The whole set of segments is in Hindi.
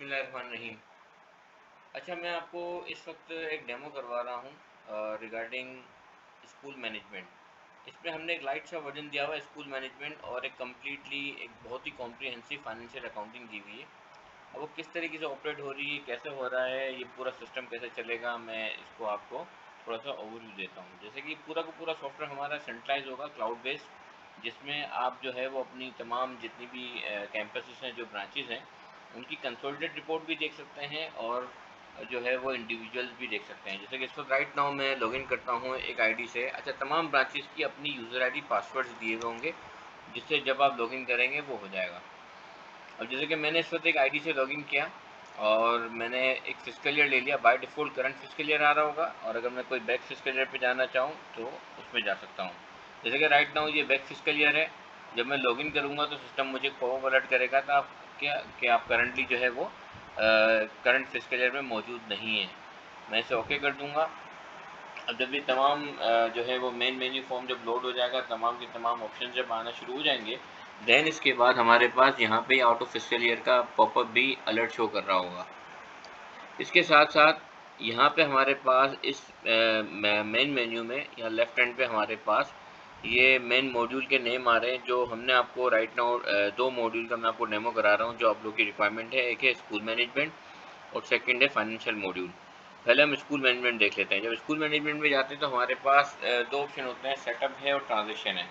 बिस्मिल्लाहिर्रहमानिर्रहीम। अच्छा, मैं आपको इस वक्त एक डेमो करवा रहा हूँ रिगार्डिंग स्कूल मैनेजमेंट। इसमें हमने एक लाइट सा वर्जन दिया हुआ है स्कूल मैनेजमेंट, और एक बहुत ही कॉम्प्रिहेंसिव फाइनेंशियल अकाउंटिंग दी हुई है। अब वो किस तरीके से ऑपरेट हो रही है, कैसे हो रहा है, ये पूरा सिस्टम कैसे चलेगा, मैं इसको आपको थोड़ा सा ओवरव्यू देता हूँ। जैसे कि पूरा का पूरा सॉफ्टवेयर हमारा सेंट्रलाइज होगा, क्लाउड बेस्ड, जिसमें आप जो है वो अपनी तमाम जितनी भी कैंपसेस हैं, जो ब्रांचेस हैं, उनकी कंसोलिडेटेड रिपोर्ट भी देख सकते हैं, और जो है वो इंडिविजुअल्स भी देख सकते हैं। जैसे कि इस वक्त राइट नाउ मैं लॉगिन करता हूँ एक आईडी से। अच्छा, तमाम ब्रांचेस की अपनी यूज़र आईडी पासवर्ड्स दिए हुए होंगे, जिससे जब आप लॉगिन करेंगे वो हो जाएगा। अब जैसे कि मैंने इस वक्त एक आईडी से लॉगिन किया, और मैंने एक फिस्कल ईयर ले लिया। By default current fiscal year आ रहा होगा, और अगर मैं कोई बैक फिस्कल ईयर पे जाना चाहूँ तो उसमें जा सकता हूँ। जैसे कि राइट नाउ ये बैक फिस्कल ईयर है। जब मैं लॉगिन करूँगा तो सिस्टम मुझे पॉपअप अलर्ट करेगा था कि आप करंटली जो है वो करंट फिस्कल ईयर में मौजूद नहीं है। मैं इसे ओके कर दूँगा। अब जब ये तमाम जो है वो मेन मेन्यू फॉर्म जब लोड हो जाएगा, तमाम के तमाम ऑप्शन जब आना शुरू हो जाएंगे, देन इसके बाद हमारे पास यहाँ पे आउट ऑफ फिस्कल ईयर का पॉपअप भी अलर्ट शो कर रहा होगा। इसके साथ साथ यहाँ पे हमारे पास इस मेन मेन्यू में या लेफ्ट हैंड पे हमारे पास ये मेन मॉड्यूल के नेम आ रहे हैं, जो हमने आपको राइट नाउ दो मॉड्यूल का मैं आपको डेमो करा रहा हूँ, जो आप लोग की रिक्वायरमेंट है। एक है स्कूल मैनेजमेंट, और सेकंड है फाइनेंशियल मॉड्यूल। पहले हम स्कूल मैनेजमेंट देख लेते हैं। जब स्कूल मैनेजमेंट में जाते हैं तो हमारे पास दो ऑप्शन होते हैं, सेटअप है और ट्रांजिशन है।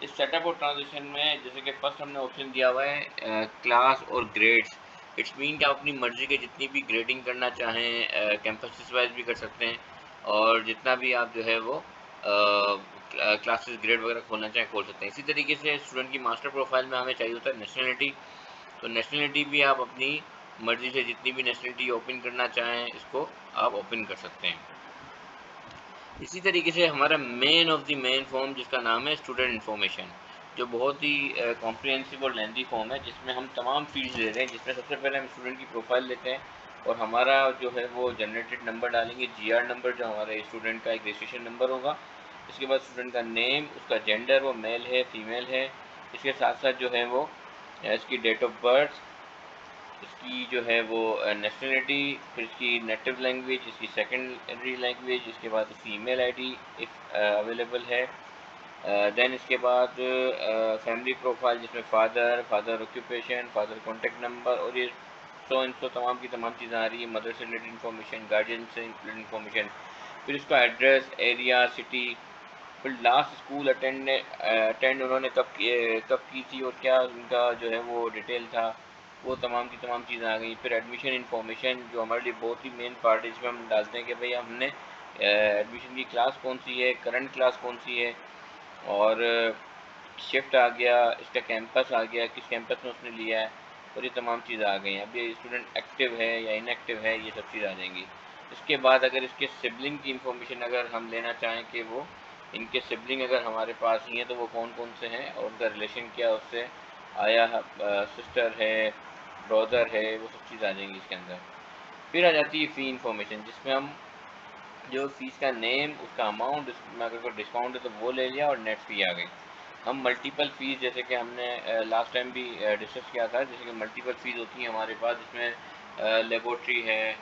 इस सेटअप और ट्रांजिशन में जैसे कि फर्स्ट हमने ऑप्शन दिया हुआ है क्लास और ग्रेड्स। इट्स मीन कि आप अपनी मर्ज़ी के जितनी भी ग्रेडिंग करना चाहें कैंपसेस वाइज भी कर सकते हैं, और जितना भी आप जो है वो क्लासेस ग्रेड वगैरह खोलना चाहें खोल सकते हैं। इसी तरीके से स्टूडेंट की मास्टर प्रोफाइल में हमें चाहिए होता है नेशनलिटी। तो नेशनलिटी भी आप अपनी मर्ज़ी से जितनी भी नेशनलिटी ओपन करना चाहें, इसको आप ओपन कर सकते हैं। इसी तरीके से हमारा main of the main form, जिसका नाम है स्टूडेंट इन्फॉर्मेशन, जो बहुत ही कॉम्प्रिहेंसिव और लेंथी फॉर्म है, जिसमें हम तमाम फील्ड्स ले रहे हैं। जिसमें सबसे पहले हम स्टूडेंट की प्रोफाइल लेते हैं, और हमारा जो है वो जनरेटेड नंबर डालेंगे, जीआर नंबर, जो हमारे स्टूडेंट का एक रजिस्ट्रेशन नंबर होगा। इसके बाद स्टूडेंट का नेम, उसका जेंडर, वो मेल है फीमेल है। इसके साथ साथ जो है वो इसकी डेट ऑफ बर्थ, इसकी जो है वो नेशनलिटी, फिर इसकी नेटिव लैंग्वेज, इसकी सेकेंडरी लैंग्वेज, इसके बाद इसकी ईमेल आईडी इफ़ अवेलेबल है। देन इसके बाद फैमिली प्रोफाइल, जिसमें father occupation, father contact number, और ये सो इन सो तमाम की तमाम चीज़ें आ रही है। मदर से रिलेटेड इन्फॉर्मेशन, गार्जियन से रिलेटेड इन्फॉर्मेशन, फिर इसका एड्रेस, एरिया, सिटी, फिर लास्ट स्कूल अटेंड उन्होंने कब की थी, और क्या उनका जो है वो डिटेल था। वो तमाम की तमाम चीज़ें आ गई। फिर एडमिशन इन्फॉर्मेशन, जो हमारे लिए बहुत ही मेन पार्ट है, जिसमें हम डालते हैं कि भाई हमने एडमिशन की क्लास कौन सी है, करंट क्लास कौन सी है, और शिफ्ट आ गया, इसका कैंपस आ गया, किस कैंपस में उसने लिया है, और ये तमाम चीज़ें आ गई हैं। अब ये स्टूडेंट एक्टिव है या इनएक्टिव है, ये सब चीज़ आ जाएंगी। इसके बाद अगर इसके सिबलिंग की इंफॉर्मेशन अगर हम लेना चाहें कि वो इनके सिबलिंग अगर हमारे पास ही हैं तो वो कौन कौन से हैं, और उनका रिलेशन क्या उससे आया, सिस्टर है, ब्रदर है, वो सब चीज़ आ जाएंगी इसके अंदर। फिर आ जाती है फ़ी इंफॉर्मेशन, जिसमें हम जो फ़ीस का नेम, उसका अमाउंट, उसमें अगर कोई डिस्काउंट है तो वो ले लिया, और नेट फ़ी आ गई। हम मल्टीपल फ़ीस, जैसे कि हमने लास्ट टाइम भी डिस्कस किया था, जैसे कि मल्टीपल फ़ीस होती हैं हमारे पास, जिसमें लेबोरेटरी है,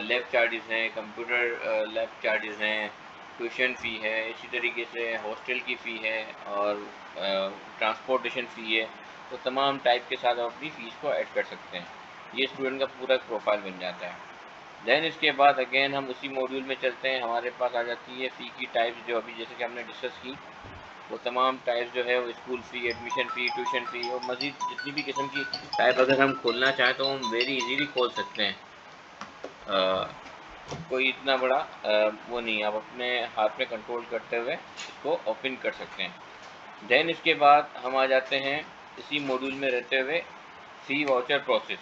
लैब चार्जेस हैं, कंप्यूटर लैब चार्जेस हैं, ट्यूशन फ़ी है, इसी तरीके से हॉस्टल की फ़ी है, और ट्रांसपोर्टेशन फ़ी है। तो तमाम टाइप के साथ हम अपनी फ़ीस को ऐड कर सकते हैं। ये स्टूडेंट का पूरा प्रोफाइल बन जाता है। देन इसके बाद अगेन हम उसी मॉड्यूल में चलते हैं। हमारे पास आ जाती है फ़ी की टाइप्स, जो अभी जैसे कि हमने डिस्कस की, वो तमाम टाइप्स जो है वो स्कूल फ़ी, एडमिशन फ़ी, ट्यूशन फ़ी, और मज़ीद जितनी भी किस्म की टाइप अगर हम खोलना चाहें तो हम वेरी इजीली खोल सकते हैं। कोई इतना बड़ा वो नहीं है, आप अपने हाथ में कंट्रोल करते हुए इसको ओपन कर सकते हैं। देन इसके बाद हम आ जाते हैं इसी मॉड्यूल में रहते हुए फ़ी वाउचर प्रोसेस।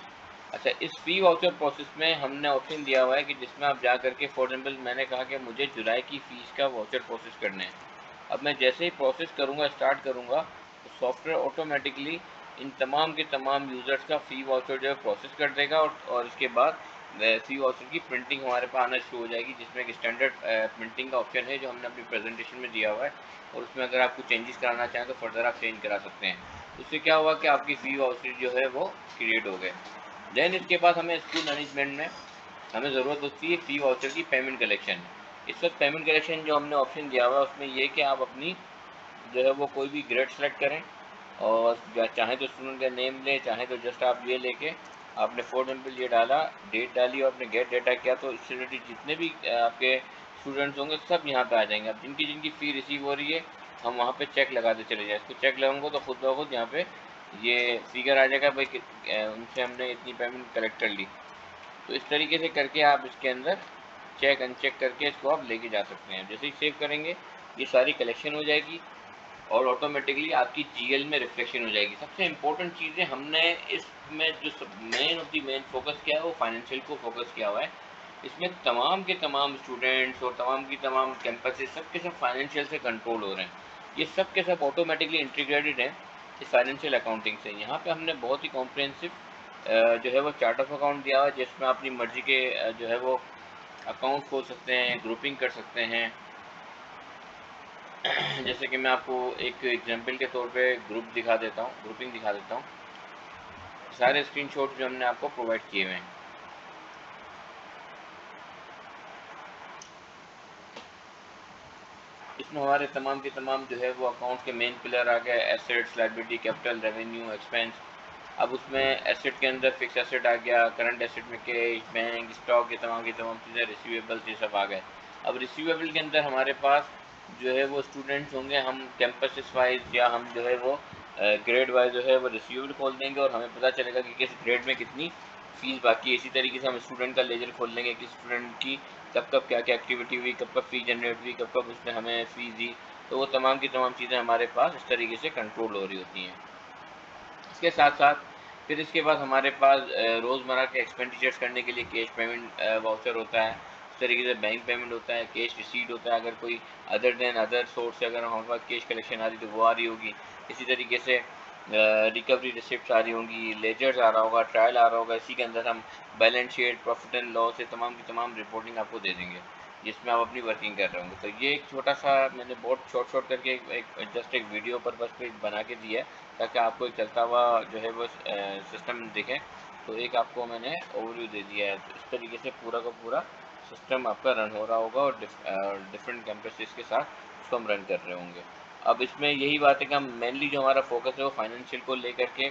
अच्छा, इस फ़ी वाउचर प्रोसेस में हमने ऑप्शन दिया हुआ है कि जिसमें आप जा करके, फॉर एग्जाम्पल मैंने कहा कि मुझे जुलाई की फ़ीस का वाउचर प्रोसेस करना है। अब मैं जैसे ही प्रोसेस करूँगा, स्टार्ट करूँगा, तो सॉफ्टवेयर ऑटोमेटिकली इन तमाम के तमाम यूज़र्स का फ़ी वाउचर जो है प्रोसेस कर देगा, और इसके बाद फ़ी वाउचर की प्रिंटिंग हमारे पास आना शुरू हो जाएगी, जिसमें एक स्टैंडर्ड प्रिंटिंग का ऑप्शन है, जो हमने अपनी प्रेजेंटेशन में दिया हुआ है, और उसमें अगर आप कुछ चेंजेस कराना चाहें तो फर्दर आप चेंज करा सकते हैं। उससे क्या हुआ कि आपकी फ़ी वाउचर जो है वो क्रिएट हो गए। देन इसके बाद हमें स्कूल मैनेजमेंट में हमें ज़रूरत होती है फ़ी वाउचर की पेमेंट कलेक्शन। इस वक्त पेमेंट कलेक्शन जो हमने ऑप्शन दिया हुआ है उसमें ये कि आप अपनी जो है वो कोई भी ग्रेड सेलेक्ट करें और चाहे तो स्टूडेंट का नेम लें, चाहे तो जस्ट आप ये लेके आपने फॉर एग्जाम्पल ये डाला, डेट डाली और आपने गेट डेटा किया, तो इससे रिलेटेड जितने भी आपके स्टूडेंट्स होंगे सब यहाँ पे आ जाएंगे। अब जिनकी जिनकी फ़ी रिसीव हो रही है हम वहाँ पे चेक लगाते चले जाए। इसको चेक लगाऊंगा तो खुद ब खुद यहाँ पे ये फिगर आ जाएगा भाई उनसे हमने इतनी पेमेंट कलेक्ट कर ली। तो इस तरीके से करके आप इसके अंदर चेक अनचेक करके इसको आप लेके जा सकते हैं। जैसे ही सेव करेंगे ये सारी कलेक्शन हो जाएगी और ऑटोमेटिकली आपकी जीएल में रिफ्लेक्शन हो जाएगी। सबसे इम्पोर्टेंट चीज़ें हमने इसमें जो main of the main focus किया है वो फाइनेंशियल को फोकस किया हुआ है। इसमें तमाम के तमाम स्टूडेंट्स और तमाम की तमाम कैंपसेस सब के सब फाइनेंशियल से कंट्रोल हो रहे हैं। ये सब के सब ऑटोमेटिकली इंटीग्रेटेड हैं इस फाइनेंशियल अकाउंटिंग से। यहाँ पे हमने बहुत ही कॉम्प्रिहेंसिव जो है वो चार्ट ऑफ अकाउंट दिया हुआ है जिसमें अपनी मर्जी के जो है वो अकाउंट खोल सकते हैं, ग्रुपिंग कर सकते हैं। जैसे कि मैं आपको एक एग्जांपल के तौर पे ग्रुपिंग दिखा देता हूँ। सारे स्क्रीनशॉट जो हमने आपको प्रोवाइड किए हुए हैं। इसमें हमारे तमाम के तमाम जो है वो अकाउंट के मेन पिलर आ गए, assets, liability, capital, revenue, expense. अब उसमें एसेट के अंदर फिक्स एसेट आ गया, करंट एसेट में कैश, बैंक, स्टॉक, ये तमाम की तमाम चीज़ें, रिसीवेबल्स, ये सब आ गए। अब रिसीवेबल के अंदर हमारे पास जो है वो स्टूडेंट्स होंगे, हम कैंपस वाइज या हम जो है वो ग्रेड वाइज जो है वो रिसीवेबल खोल देंगे और हमें पता चलेगा कि किस ग्रेड में कितनी फीस बाकी है। इसी तरीके से हम स्टूडेंट का लेजर खोल देंगे कि स्टूडेंट की कब कब क्या क्या एक्टिविटी हुई, कब कब फ़ी जनरेट हुई, कब कब उसने हमें फ़ीस दी। तो वो तमाम की तमाम चीज़ें हमारे पास इस तरीके से कंट्रोल हो रही होती हैं। इसके साथ साथ फिर इसके बाद हमारे पास रोज़मर्रा के एक्सपेंडिचर्स करने के लिए कैश पेमेंट वाउचर होता है। इस तरीके से बैंक पेमेंट होता है, कैश रिसीट होता है। अगर कोई अदर देन अदर सोर्स से अगर हमारे पास कैश कलेक्शन आ रही तो वो आ रही होगी। इसी तरीके से रिकवरी रिसिप्ट आ रही होंगी, लेजर्स आ रहा होगा, ट्रायल आ रहा होगा। इसी के अंदर हम balance sheet, profit and loss, ये तमाम की तमाम रिपोर्टिंग आपको दे देंगे जिसमें आप अपनी वर्किंग कर रहे होंगे। तो ये एक छोटा सा मैंने बहुत शॉर्ट करके जस्ट एक वीडियो पर्पज़ पे बना के दिया है ताकि आपको एक चलता हुआ जो है वो सिस्टम दिखे। तो एक आपको मैंने ओवरव्यू दे दिया है। तो इस तरीके से पूरा का पूरा सिस्टम आपका रन हो रहा होगा और डिफरेंट कैंपसेस के साथ उसको हम रन कर रहे होंगे। अब इसमें यही बात है कि हम मेनली जो हमारा फोकस है वो फाइनेंशियल को लेकर के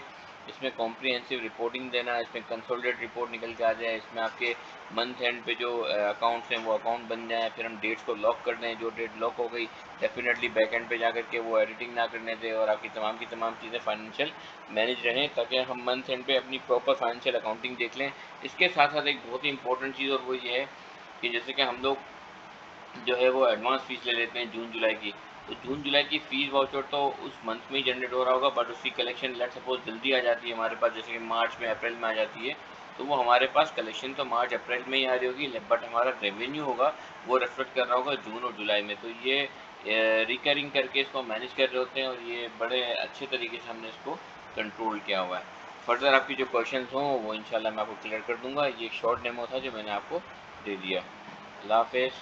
इसमें कॉम्प्रिहेंसिव रिपोर्टिंग देना, इसमें कंसोलिडेटेड रिपोर्ट निकल के आ जाए, इसमें आपके मंथ एंड पे जो अकाउंट्स हैं वो अकाउंट बन जाए, फिर हम डेट्स को लॉक कर दें। जो डेट लॉक हो गई डेफिनेटली बैक एंड पे जा कर के वो एडिटिंग ना करने दें और आपकी तमाम चीज़ें फाइनेंशियल मैनेज रहें ताकि हम मंथ एंड पे अपनी प्रॉपर फाइनेंशियल अकाउंटिंग देख लें। इसके साथ साथ एक बहुत ही इंपॉर्टेंट चीज़ और वो ये है कि जैसे कि हम लोग जो है वो एडवांस फीस ले लेते हैं जून जुलाई की। तो जून जुलाई की फ़ीस वाउचर तो उस मंथ में ही जनरेट हो रहा होगा, बट उसकी कलेक्शन लेट सपोज़ जल्दी आ जाती है हमारे पास, जैसे कि मार्च में, अप्रैल में आ जाती है। तो वो हमारे पास कलेक्शन तो मार्च अप्रैल में ही आ रही होगी, बट हमारा रेवेन्यू होगा वो रिफ्लेक्ट कर रहा होगा जून और जुलाई में। तो ये रिकरिंग करके इसको मैनेज कर रहे होते हैं और ये बड़े अच्छे तरीके से हमने इसको कंट्रोल किया हुआ है। फर्दर आपकी जो क्वेश्चंस हों वो इंशाल्लाह मैं आपको क्लियर कर दूंगा। ये एक शॉर्ट डेमो था जो मैंने आपको दे दिया। अल्लाह हाफ़िज़।